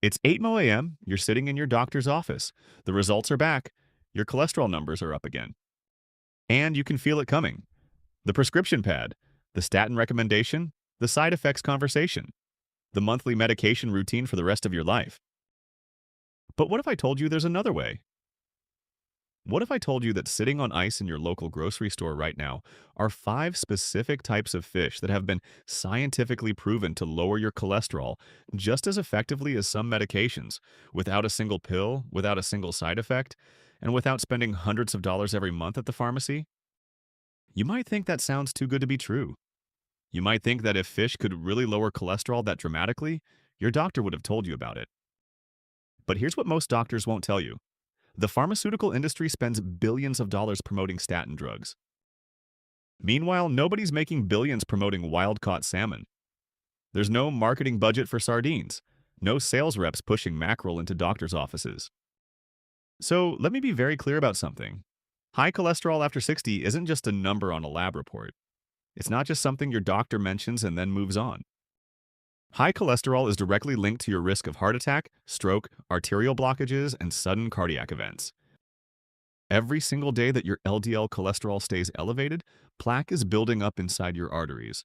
It's 8 a.m., you're sitting in your doctor's office. The results are back. Your cholesterol numbers are up again. And you can feel it coming. The prescription pad, the statin recommendation, the side effects conversation, the monthly medication routine for the rest of your life. But what if I told you there's another way? What if I told you that sitting on ice in your local grocery store right now are 5 specific types of fish that have been scientifically proven to lower your cholesterol just as effectively as some medications, without a single pill, without a single side effect, and without spending hundreds of dollars every month at the pharmacy? You might think that sounds too good to be true. You might think that if fish could really lower cholesterol that dramatically, your doctor would have told you about it. But here's what most doctors won't tell you. The pharmaceutical industry spends billions of dollars promoting statin drugs. Meanwhile, nobody's making billions promoting wild-caught salmon. There's no marketing budget for sardines, no sales reps pushing mackerel into doctors' offices. So let me be very clear about something. High cholesterol after 60 isn't just a number on a lab report. It's not just something your doctor mentions and then moves on. High cholesterol is directly linked to your risk of heart attack, stroke, arterial blockages, and sudden cardiac events. Every single day that your LDL cholesterol stays elevated, plaque is building up inside your arteries.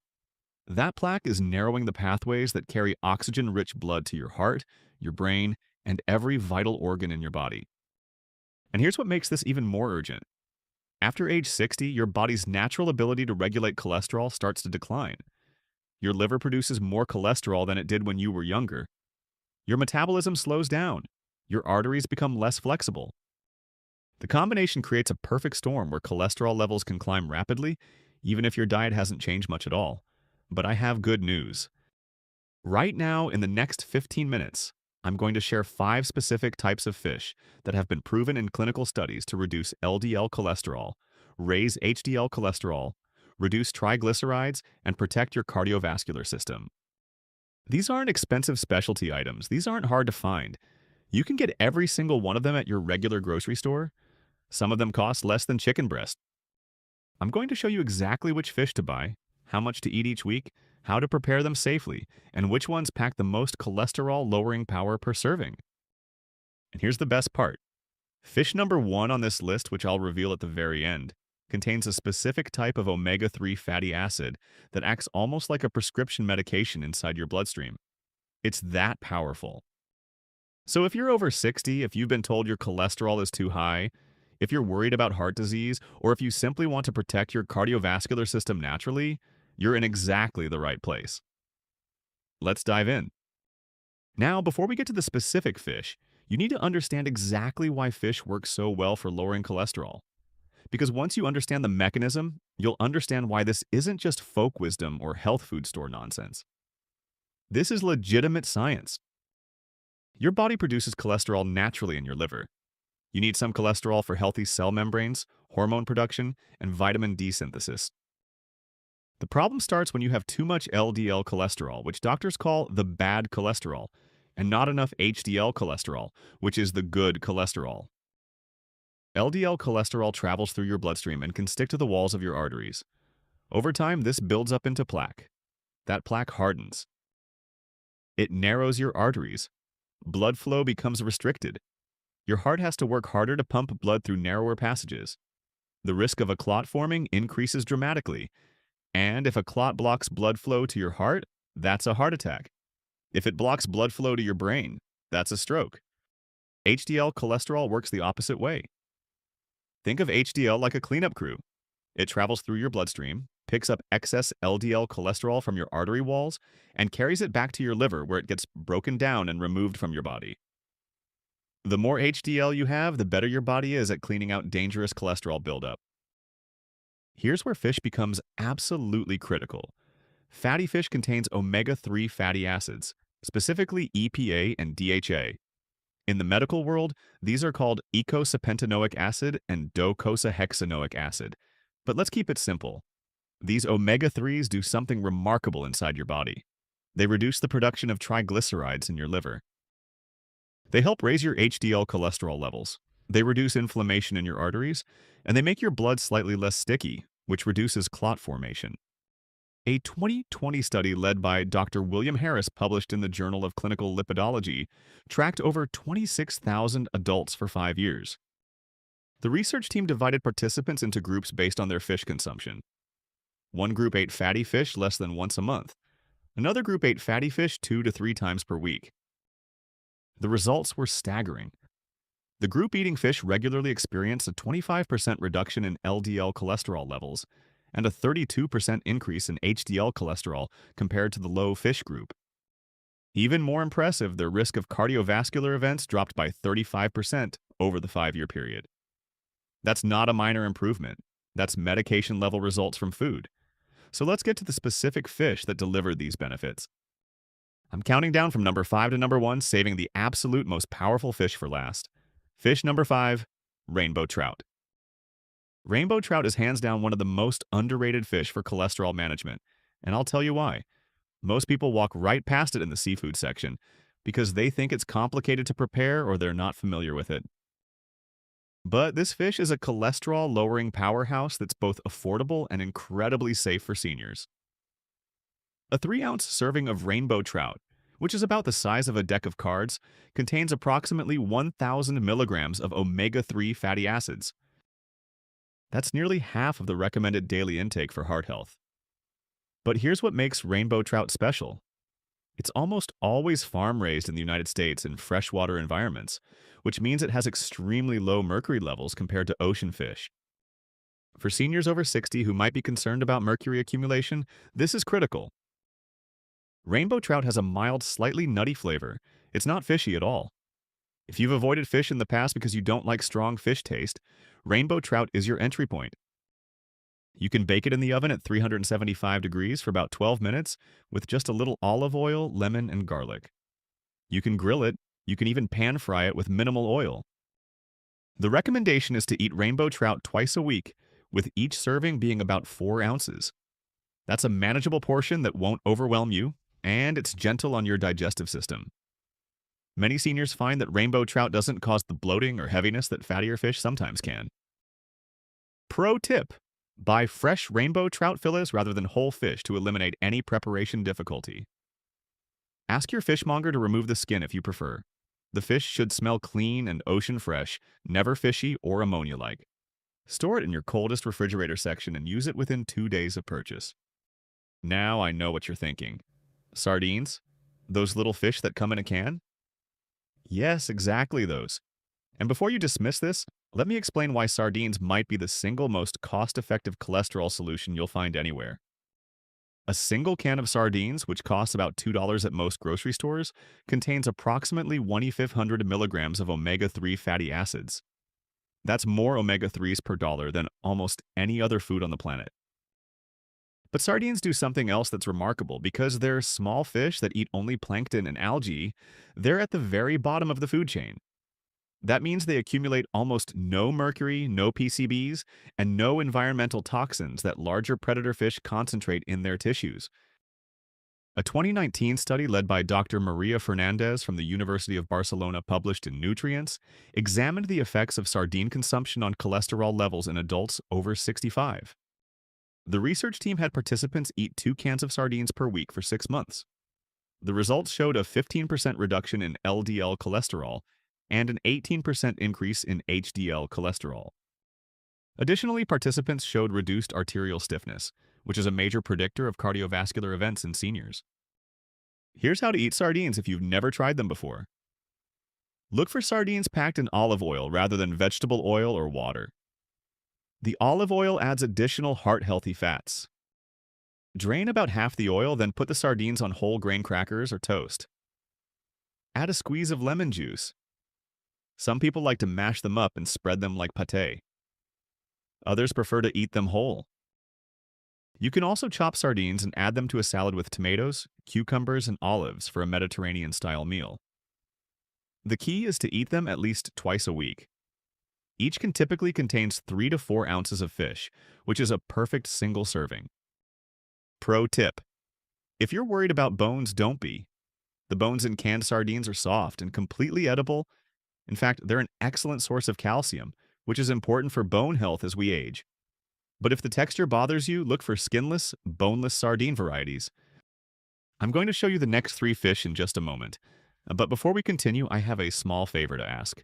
That plaque is narrowing the pathways that carry oxygen-rich blood to your heart, your brain, and every vital organ in your body. And here's what makes this even more urgent. After age 60, your body's natural ability to regulate cholesterol starts to decline. Your liver produces more cholesterol than it did when you were younger. Your metabolism slows down. Your arteries become less flexible. The combination creates a perfect storm where cholesterol levels can climb rapidly, even if your diet hasn't changed much at all. But I have good news. Right now, in the next 15 minutes, I'm going to share 5 specific types of fish that have been proven in clinical studies to reduce LDL cholesterol, raise HDL cholesterol, reduce triglycerides, and protect your cardiovascular system. These aren't expensive specialty items. These aren't hard to find. You can get every single one of them at your regular grocery store. Some of them cost less than chicken breast. I'm going to show you exactly which fish to buy, how much to eat each week, how to prepare them safely, and which ones pack the most cholesterol-lowering power per serving. And here's the best part. Fish number 1 on this list, which I'll reveal at the very end, contains a specific type of omega-3 fatty acid that acts almost like a prescription medication inside your bloodstream. It's that powerful. So if you're over 60, if you've been told your cholesterol is too high, if you're worried about heart disease, or if you simply want to protect your cardiovascular system naturally, you're in exactly the right place. Let's dive in. Now, before we get to the specific fish, you need to understand exactly why fish work so well for lowering cholesterol. Because once you understand the mechanism, you'll understand why this isn't just folk wisdom or health food store nonsense. This is legitimate science. Your body produces cholesterol naturally in your liver. You need some cholesterol for healthy cell membranes, hormone production, and vitamin D synthesis. The problem starts when you have too much LDL cholesterol, which doctors call the bad cholesterol, and not enough HDL cholesterol, which is the good cholesterol. LDL cholesterol travels through your bloodstream and can stick to the walls of your arteries. Over time, this builds up into plaque. That plaque hardens. It narrows your arteries. Blood flow becomes restricted. Your heart has to work harder to pump blood through narrower passages. The risk of a clot forming increases dramatically. And if a clot blocks blood flow to your heart, that's a heart attack. If it blocks blood flow to your brain, that's a stroke. HDL cholesterol works the opposite way. Think of HDL like a cleanup crew. It travels through your bloodstream, picks up excess LDL cholesterol from your artery walls, and carries it back to your liver where it gets broken down and removed from your body. The more HDL you have, the better your body is at cleaning out dangerous cholesterol buildup. Here's where fish becomes absolutely critical. Fatty fish contains omega-3 fatty acids, specifically EPA and DHA. In the medical world, these are called eicosapentaenoic acid and docosahexaenoic acid. But let's keep it simple. These omega-3s do something remarkable inside your body. They reduce the production of triglycerides in your liver. They help raise your HDL cholesterol levels. They reduce inflammation in your arteries, and they make your blood slightly less sticky, which reduces clot formation. A 2020 study led by Dr. William Harris, published in the Journal of Clinical Lipidology, tracked over 26,000 adults for 5 years. The research team divided participants into groups based on their fish consumption. One group ate fatty fish less than once a month. Another group ate fatty fish 2 to 3 times per week. The results were staggering. The group eating fish regularly experienced a 25% reduction in LDL cholesterol levels and a 32% increase in HDL cholesterol compared to the low fish group. Even more impressive, their risk of cardiovascular events dropped by 35% over the 5 year period. That's not a minor improvement. That's medication level results from food. So let's get to the specific fish that delivered these benefits. I'm counting down from number 5 to number 1, saving the absolute most powerful fish for last. Fish number 5, rainbow trout. Rainbow trout is hands down one of the most underrated fish for cholesterol management, and I'll tell you why. Most people walk right past it in the seafood section because they think it's complicated to prepare or they're not familiar with it. But this fish is a cholesterol-lowering powerhouse that's both affordable and incredibly safe for seniors. A 3-ounce serving of rainbow trout, which is about the size of a deck of cards, contains approximately 1,000 milligrams of omega-3 fatty acids. That's nearly half of the recommended daily intake for heart health. But here's what makes rainbow trout special. It's almost always farm-raised in the United States in freshwater environments, which means it has extremely low mercury levels compared to ocean fish. For seniors over 60 who might be concerned about mercury accumulation, this is critical. Rainbow trout has a mild, slightly nutty flavor. It's not fishy at all. If you've avoided fish in the past because you don't like strong fish taste, rainbow trout is your entry point. You can bake it in the oven at 375 degrees for about 12 minutes with just a little olive oil, lemon, and garlic. You can grill it. You can even pan fry it with minimal oil. The recommendation is to eat rainbow trout twice a week, with each serving being about 4 ounces. That's a manageable portion that won't overwhelm you, and it's gentle on your digestive system. Many seniors find that rainbow trout doesn't cause the bloating or heaviness that fattier fish sometimes can. Pro tip: buy fresh rainbow trout fillets rather than whole fish to eliminate any preparation difficulty. Ask your fishmonger to remove the skin if you prefer. The fish should smell clean and ocean fresh, never fishy or ammonia-like. Store it in your coldest refrigerator section and use it within 2 days of purchase. Now I know what you're thinking. Sardines? Those little fish that come in a can? Yes, exactly those. And before you dismiss this, let me explain why sardines might be the single most cost-effective cholesterol solution you'll find anywhere. A single can of sardines, which costs about $2 at most grocery stores, contains approximately 1,500 milligrams of omega-3 fatty acids. That's more omega-3s per dollar than almost any other food on the planet. But sardines do something else that's remarkable. Because they're small fish that eat only plankton and algae, they're at the very bottom of the food chain. That means they accumulate almost no mercury, no PCBs, and no environmental toxins that larger predator fish concentrate in their tissues. A 2019 study led by Dr. Maria Fernandez from the University of Barcelona, published in Nutrients, examined the effects of sardine consumption on cholesterol levels in adults over 65. The research team had participants eat 2 cans of sardines per week for 6 months. The results showed a 15% reduction in LDL cholesterol and an 18% increase in HDL cholesterol. Additionally, participants showed reduced arterial stiffness, which is a major predictor of cardiovascular events in seniors. Here's how to eat sardines if you've never tried them before. Look for sardines packed in olive oil rather than vegetable oil or water. The olive oil adds additional heart-healthy fats. Drain about half the oil, then put the sardines on whole grain crackers or toast. Add a squeeze of lemon juice. Some people like to mash them up and spread them like pâté. Others prefer to eat them whole. You can also chop sardines and add them to a salad with tomatoes, cucumbers, and olives for a Mediterranean-style meal. The key is to eat them at least twice a week. Each can typically contains 3 to 4 ounces of fish, which is a perfect single serving. Pro tip: if you're worried about bones, don't be. The bones in canned sardines are soft and completely edible. In fact, they're an excellent source of calcium, which is important for bone health as we age. But if the texture bothers you, look for skinless, boneless sardine varieties. I'm going to show you the next three fish in just a moment. But before we continue, I have a small favor to ask.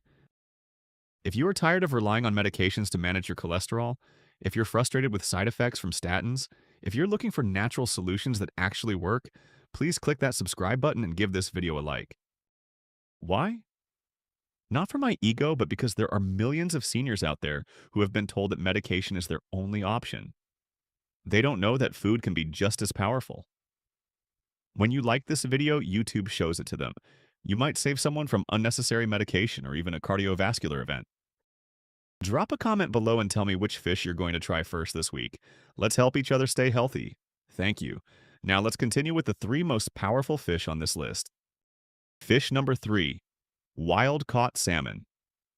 If you are tired of relying on medications to manage your cholesterol, if you're frustrated with side effects from statins, if you're looking for natural solutions that actually work, please click that subscribe button and give this video a like. Why? Not for my ego, but because there are millions of seniors out there who have been told that medication is their only option. They don't know that food can be just as powerful. When you like this video, YouTube shows it to them. You might save someone from unnecessary medication or even a cardiovascular event. Drop a comment below and tell me which fish you're going to try first this week. Let's help each other stay healthy. Thank you. Now let's continue with the three most powerful fish on this list. Fish number 3, wild-caught salmon.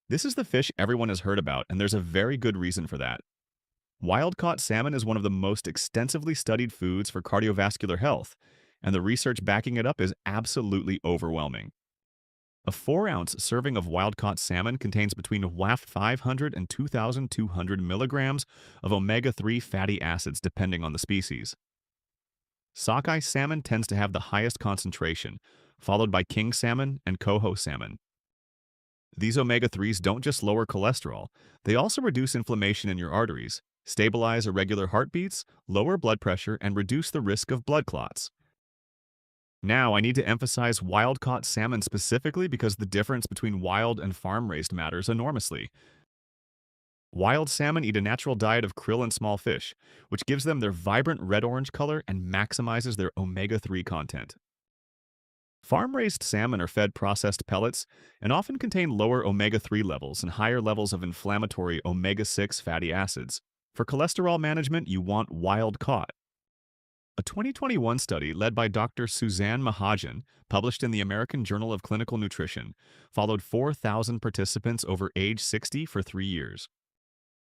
This is the fish everyone has heard about, and there's a very good reason for that. Wild-caught salmon is one of the most extensively studied foods for cardiovascular health, and the research backing it up is absolutely overwhelming. A 4-ounce serving of wild-caught salmon contains between 500 and 2,200 milligrams of omega-3 fatty acids depending on the species. Sockeye salmon tends to have the highest concentration, followed by king salmon and coho salmon. These omega-3s don't just lower cholesterol, they also reduce inflammation in your arteries, stabilize irregular heartbeats, lower blood pressure, and reduce the risk of blood clots. Now, I need to emphasize wild-caught salmon specifically because the difference between wild and farm-raised matters enormously. Wild salmon eat a natural diet of krill and small fish, which gives them their vibrant red-orange color and maximizes their omega-3 content. Farm-raised salmon are fed processed pellets and often contain lower omega-3 levels and higher levels of inflammatory omega-6 fatty acids. For cholesterol management, you want wild-caught. A 2021 study led by Dr. Suzanne Mahajan, published in the American Journal of Clinical Nutrition, followed 4,000 participants over age 60 for 3 years.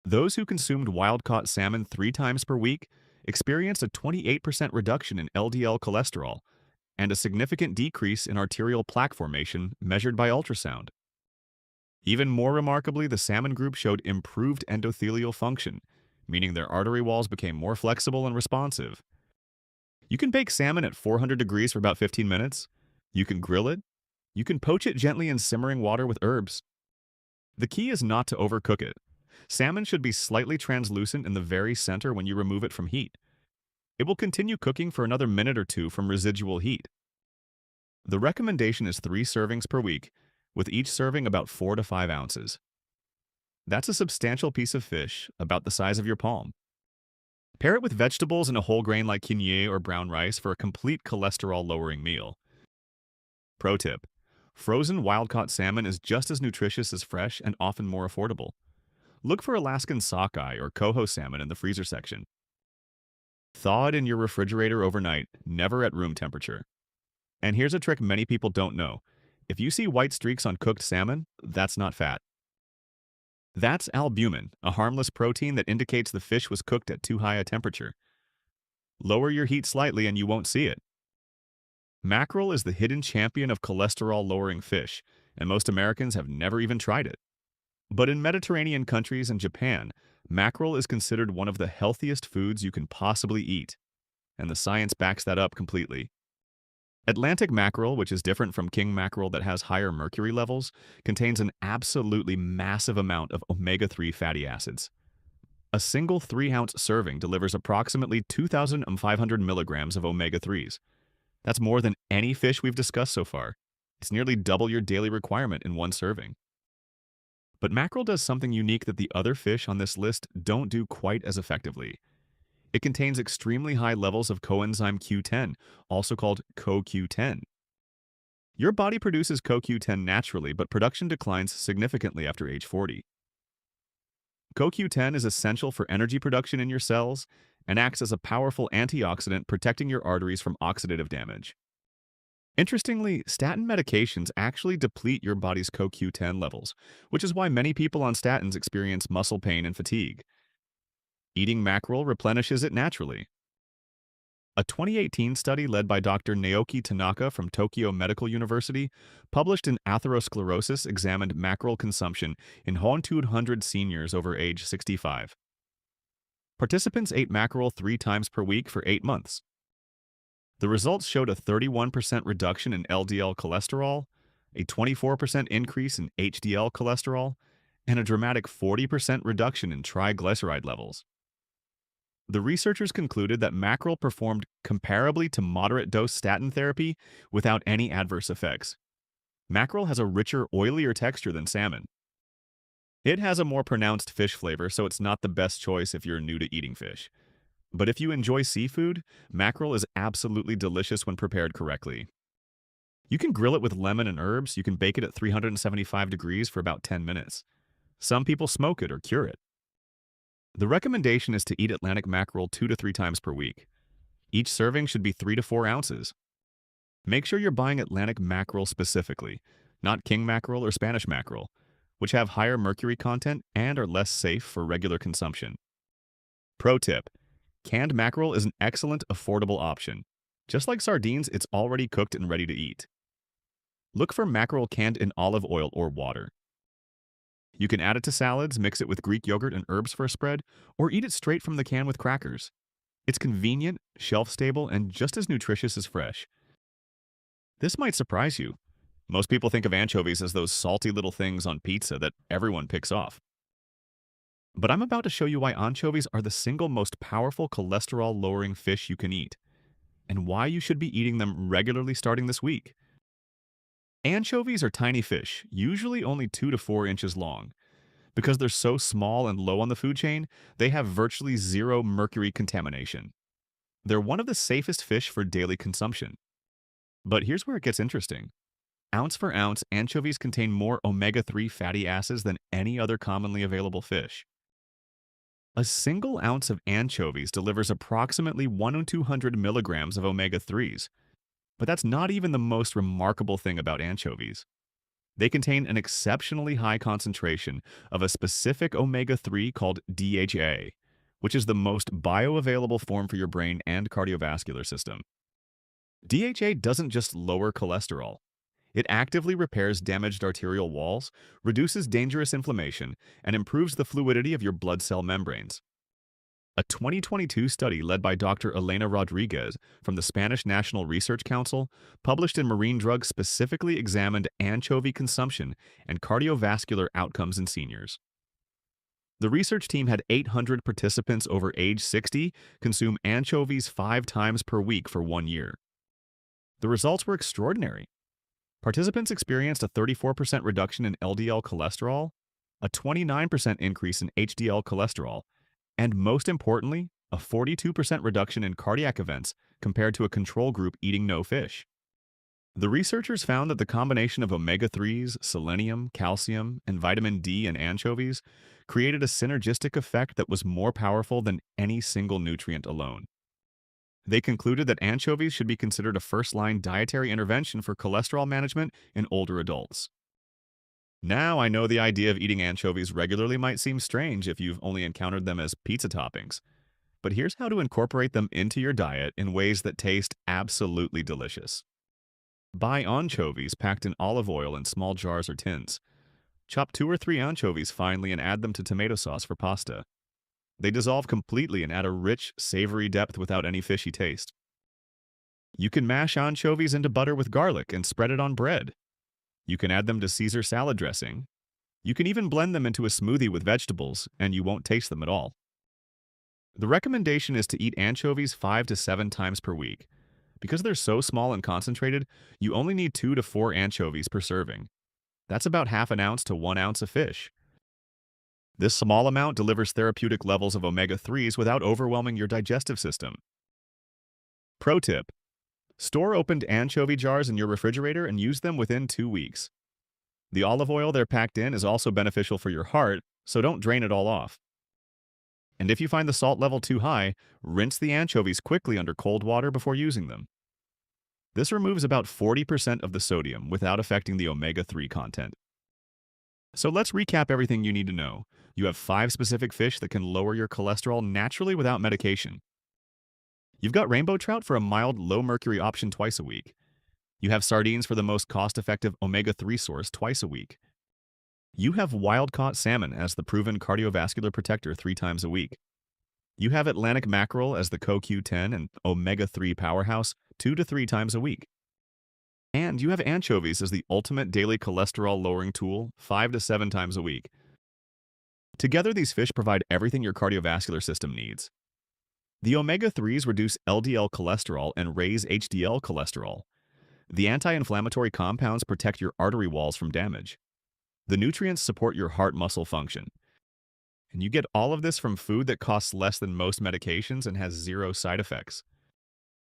Those who consumed wild-caught salmon 3 times per week experienced a 28% reduction in LDL cholesterol and a significant decrease in arterial plaque formation measured by ultrasound. Even more remarkably, the salmon group showed improved endothelial function, meaning their artery walls became more flexible and responsive. You can bake salmon at 400 degrees for about 15 minutes. You can grill it. You can poach it gently in simmering water with herbs. The key is not to overcook it. Salmon should be slightly translucent in the very center when you remove it from heat. It will continue cooking for another minute or 2 from residual heat. The recommendation is 3 servings per week, with each serving about 4 to 5 ounces. That's a substantial piece of fish, about the size of your palm. Pair it with vegetables and a whole grain like quinoa or brown rice for a complete cholesterol-lowering meal. Pro tip: frozen wild-caught salmon is just as nutritious as fresh and often more affordable. Look for Alaskan sockeye or coho salmon in the freezer section. Thaw it in your refrigerator overnight, never at room temperature. And here's a trick many people don't know. If you see white streaks on cooked salmon, that's not fat. That's albumin, a harmless protein that indicates the fish was cooked at too high a temperature. Lower your heat slightly and you won't see it. Mackerel is the hidden champion of cholesterol-lowering fish, and most Americans have never even tried it. But in Mediterranean countries and Japan, mackerel is considered one of the healthiest foods you can possibly eat, and the science backs that up completely. Atlantic mackerel, which is different from king mackerel that has higher mercury levels, contains an absolutely massive amount of omega-3 fatty acids. A single 3-ounce serving delivers approximately 2,500 milligrams of omega-3s. That's more than any fish we've discussed so far. It's nearly double your daily requirement in one serving. But mackerel does something unique that the other fish on this list don't do quite as effectively. It contains extremely high levels of coenzyme Q10, also called CoQ10. Your body produces CoQ10 naturally, but production declines significantly after age 40. CoQ10 is essential for energy production in your cells and acts as a powerful antioxidant protecting your arteries from oxidative damage. Interestingly, statin medications actually deplete your body's CoQ10 levels, which is why many people on statins experience muscle pain and fatigue. Eating mackerel replenishes it naturally. A 2018 study led by Dr. Naoki Tanaka from Tokyo Medical University, published in Atherosclerosis, examined mackerel consumption in 100 seniors over age 65. Participants ate mackerel 3 times per week for 8 months. The results showed a 31% reduction in LDL cholesterol, a 24% increase in HDL cholesterol, and a dramatic 40% reduction in triglyceride levels. The researchers concluded that mackerel performed comparably to moderate dose statin therapy without any adverse effects. Mackerel has a richer, oilier texture than salmon. It has a more pronounced fish flavor, so it's not the best choice if you're new to eating fish. But if you enjoy seafood, mackerel is absolutely delicious when prepared correctly. You can grill it with lemon and herbs. You can bake it at 375 degrees for about 10 minutes. Some people smoke it or cure it. The recommendation is to eat Atlantic mackerel 2 to 3 times per week. Each serving should be 3 to 4 ounces. Make sure you're buying Atlantic mackerel specifically, not king mackerel or Spanish mackerel, which have higher mercury content and are less safe for regular consumption. Pro tip: canned mackerel is an excellent, affordable option. Just like sardines, it's already cooked and ready to eat. Look for mackerel canned in olive oil or water. You can add it to salads, mix it with Greek yogurt and herbs for a spread, or eat it straight from the can with crackers. It's convenient, shelf-stable, and just as nutritious as fresh. This might surprise you. Most people think of anchovies as those salty little things on pizza that everyone picks off. But I'm about to show you why anchovies are the single most powerful cholesterol-lowering fish you can eat, and why you should be eating them regularly starting this week. Anchovies are tiny fish, usually only 2 to 4 inches long. Because they're so small and low on the food chain, they have virtually zero mercury contamination. They're one of the safest fish for daily consumption. But here's where it gets interesting. Ounce for ounce, anchovies contain more omega-3 fatty acids than any other commonly available fish. A single ounce of anchovies delivers approximately 1 to 200 milligrams of omega-3s. But that's not even the most remarkable thing about anchovies. They contain an exceptionally high concentration of a specific omega-3 called DHA, which is the most bioavailable form for your brain and cardiovascular system. DHA doesn't just lower cholesterol. It actively repairs damaged arterial walls, reduces dangerous inflammation, and improves the fluidity of your blood cell membranes. A 2022 study led by Dr. Elena Rodriguez from the Spanish National Research Council, published in Marine Drugs, specifically examined anchovy consumption and cardiovascular outcomes in seniors. The research team had 800 participants over age 60 consume anchovies 5 times per week for 1 year. The results were extraordinary. Participants experienced a 34% reduction in LDL cholesterol, a 29% increase in HDL cholesterol, and most importantly, a 42% reduction in cardiac events compared to a control group eating no fish. The researchers found that the combination of omega-3s, selenium, calcium, and vitamin D in anchovies created a synergistic effect that was more powerful than any single nutrient alone. They concluded that anchovies should be considered a first-line dietary intervention for cholesterol management in older adults. Now I know the idea of eating anchovies regularly might seem strange if you've only encountered them as pizza toppings, but here's how to incorporate them into your diet in ways that taste absolutely delicious. Buy anchovies packed in olive oil in small jars or tins. Chop 2 or 3 anchovies finely and add them to tomato sauce for pasta. They dissolve completely and add a rich, savory depth without any fishy taste. You can mash anchovies into butter with garlic and spread it on bread. You can add them to Caesar salad dressing. You can even blend them into a smoothie with vegetables, and you won't taste them at all. The recommendation is to eat anchovies 5 to 7 times per week. Because they're so small and concentrated, you only need 2 to 4 anchovies per serving. That's about half an ounce to 1 ounce of fish. This small amount delivers therapeutic levels of omega-3s without overwhelming your digestive system. Pro tip: store opened anchovy jars in your refrigerator and use them within 2 weeks. The olive oil they're packed in is also beneficial for your heart, so don't drain it all off. And if you find the salt level too high, rinse the anchovies quickly under cold water before using them. This removes about 40% of the sodium without affecting the omega-3 content. So let's recap everything you need to know. You have 5 specific fish that can lower your cholesterol naturally without medication. You've got rainbow trout for a mild, low-mercury option twice a week. You have sardines for the most cost-effective omega-3 source twice a week. You have wild-caught salmon as the proven cardiovascular protector 3 times a week. You have Atlantic mackerel as the CoQ10 and omega-3 powerhouse 2 to 3 times a week. And you have anchovies as the ultimate daily cholesterol-lowering tool 5 to 7 times a week. Together, these fish provide everything your cardiovascular system needs. The omega-3s reduce LDL cholesterol and raise HDL cholesterol. The anti-inflammatory compounds protect your artery walls from damage. The nutrients support your heart muscle function. And you get all of this from food that costs less than most medications and has zero side effects.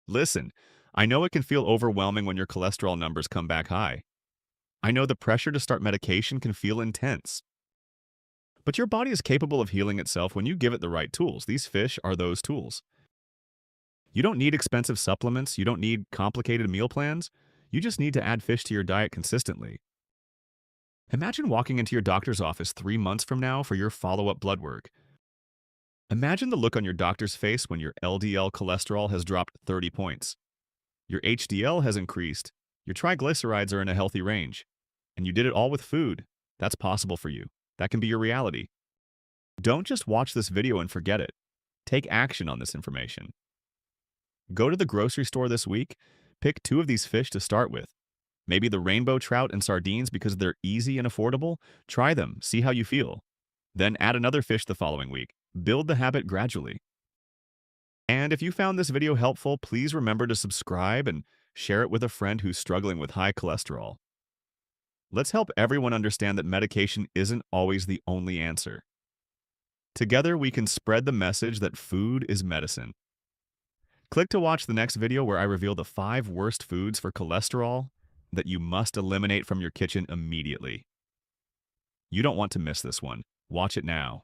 Listen, I know it can feel overwhelming when your cholesterol numbers come back high. I know the pressure to start medication can feel intense. But your body is capable of healing itself when you give it the right tools. These fish are those tools. You don't need expensive supplements. You don't need complicated meal plans. You just need to add fish to your diet consistently. Imagine walking into your doctor's office 3 months from now for your follow-up blood work. Imagine the look on your doctor's face when your LDL cholesterol has dropped 30 points. Your HDL has increased. Your triglycerides are in a healthy range. And you did it all with food. That's possible for you. That can be your reality. Don't just watch this video and forget it. Take action on this information. Go to the grocery store this week. Pick 2 of these fish to start with. Maybe the rainbow trout and sardines because they're easy and affordable. Try them, see how you feel. Then add another fish the following week. Build the habit gradually. And if you found this video helpful, please remember to subscribe and share it with a friend who's struggling with high cholesterol. Let's help everyone understand that medication isn't always the only answer. Together, we can spread the message that food is medicine. Click to watch the next video where I reveal the 5 worst foods for cholesterol that you must eliminate from your kitchen immediately. You don't want to miss this one. Watch it now.